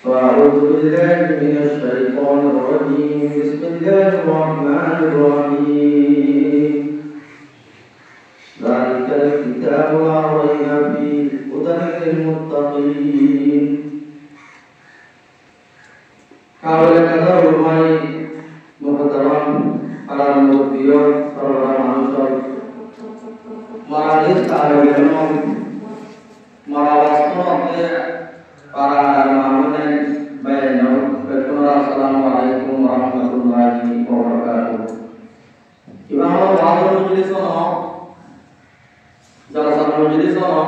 أعوذ بالله من الشيطان الرجيم بسم الله الرحمن الرحيم ذلك الكتاب لا ريب فيه هدى للمتقين Kawal kata ulumai muhtaram para murbiyo para manusia maradis tahayyano marawasto ke para manusia bayano assalamualaikum warahmatullahi wabarakatuh. Imam Wadul Majlis ono jalsa majlis ono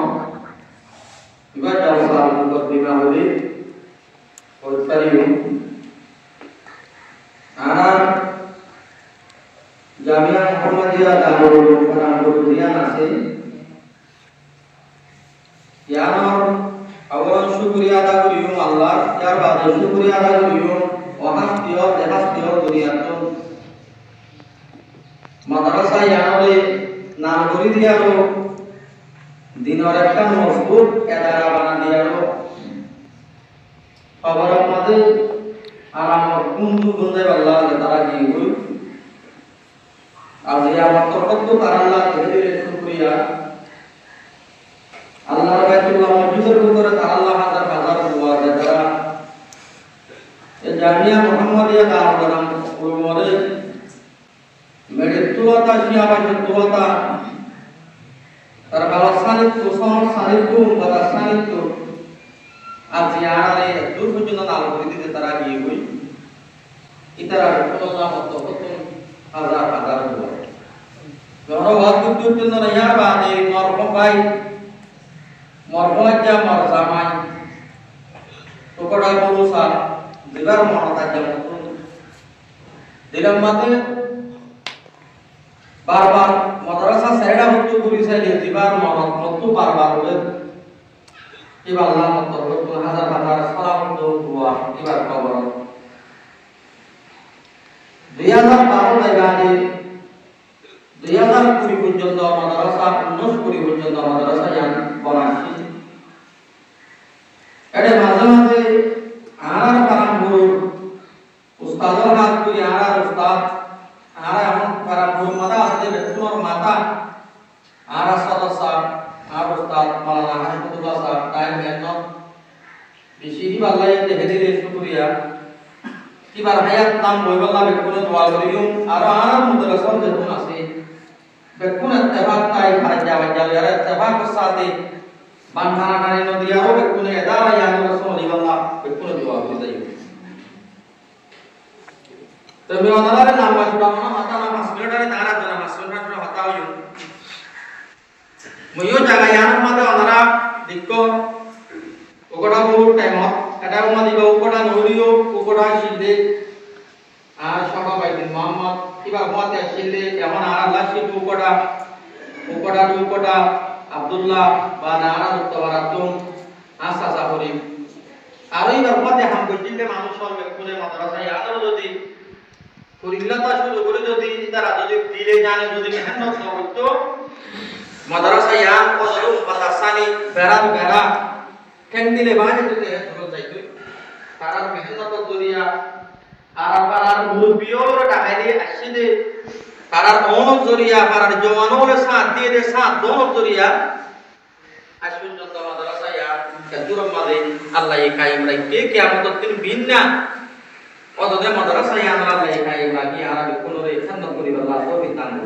iba jalsa muqaddimah holi Tarium Jamia Muhammadiyah Darul Ulum আছে ইয়ার আওয়াল শুকরিয়া আদা করিও আল্লাহ ইয়ার বাদে শুকরিয়া আদা করিও ওয়াহাস্তিও দেহাস্তিও দুনিয়াত মাদ্রাসা ইয়ারে নাম করি দিয়ারো দিনের একটা মজবুত এদারা বানা দিয়ারো খবর আমাদের আলামত কুন্দু গুন্দাই আল্লাহ তারা কি হই আজ এই আমার তরফ তারা আল্লাহ থেকে শুকরিয়া আল্লাহর বাইতুল্লাহ মসজিদের ভিতরে তারা আল্লাহ হাজার হাজার দোয়া দেয় তারা এই জামিয়া মুহাম্মাদিয়া দারুল উলুমে মেরে তুলাতা শিয়াবাজ তুলাতা তারা বালাসানিত কুসম সানিত বালাসানিত আজ ইয়ারে দূর পর্যন্ত আলো করে দিতে তারা গিয়ে হই ইতারা কোল্লা মত কত হাজার হাজার দোয়া জনবাদ দূর জন্য ইয়ার বাদে মরহম ভাই মরহম যা মর জামাই টুকড়া বলুসা দিবার মরতা যেমন দিলাম মাতে বারবার মাদ্রাসা সাইডা হতো পুরি সাইডে দিবার মরত মত বারবার হলে এবার আল্লাহ তরফ হাজার হাজার সালাম দোয়া এবার খবর 2012 জায়গায় 2020 পর্যন্ত মাদ্রাসা 19 পর্যন্ত মাদ্রাসা ইয়ান বনাছি এডে মাঝে মাঝে আর কারামপুর উস্তাদর হাত করি আর উস্তাদ আর এমন কারামপুর মাথা আছে বেতুর মাথা আর সদস্য আর উস্তাদ মাওলানা হাসিবুল্লাহ সাহেব টাইম মেহনত বেশি আল্লাহ দেখে দিলে শুকরিয়া কিবার হায়াত নাম বইবাল্লাহ বেকুনে দোয়া করিও আর আর মাদ্রাসা যেমন আছে বেকুন ইত্তেফাক তাই খারাজা বাজাল আর ইত্তেফাক সাথে বানখানা নারী নদী আর বেকুনে এদারা ইয়া রাসূলুল্লাহ বেকুনে দোয়া করে যাই তবে ওনারা নাম আসবা না মাতা নাম আসমিটারে তারা জানা আসমিটারে হতাও মইও জায়গা ইয়ার মধ্যে ওনারা দেখো ওকড়া বহু টাইম এটা মধ্যে দিবা ওকড়া নড়িও ওকড়া শিলদে আর সবা বাইদিন মোহাম্মদ কিবা মতে শিলদে এমন আর আল্লাহ শিল ওকড়া আব্দুল্লাহ বা নারা উত্তরাতুন আসা সাবরি আর এইবার মধ্যে হাম কইলে মানুষ হবে কোনে মাদ্রাসা ইয়ার যদি পরিগলাতা শুরু করে যদি তারা যদি দিলে জানে যদি মেহনত করতো madrasa yang kodru madrasani bera keng dile baje tute terus jaitu karar mehnat duriya arar murbiyor dahali ashide karar ono duriya karar jawano le sath diye de sath dono duriya ashun jonda madrasa ya kaduram male allah ye kaim rakke kiamat tin binna odode madrasa ya allah ye kaim ragi ara bikunore khanna kori allah to bitan